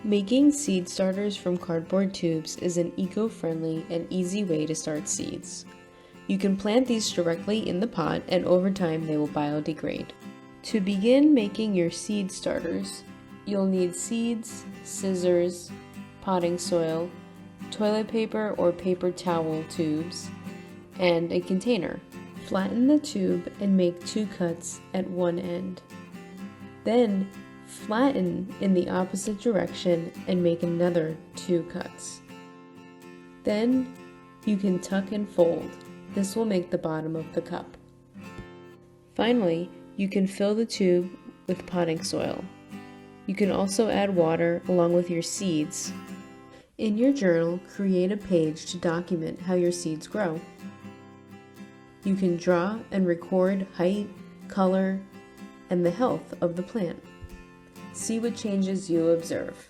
Making seed starters from cardboard tubes is an eco-friendly and easy way to start seeds. You can plant these directly in the pot and over time they will biodegrade. To begin making your seed starters, you'll need seeds, scissors, potting soil, toilet paper or paper towel tubes, and a container. Flatten the tube and make 2 cuts at one end. Then flatten in the opposite direction and make another 2 cuts. Then you can tuck and fold. This will make the bottom of the cup. Finally, you can fill the tube with potting soil. You can also add water along with your seeds. In your journal, create a page to document how your seeds grow. You can draw and record height, color, and the health of the plant. See what changes you observe.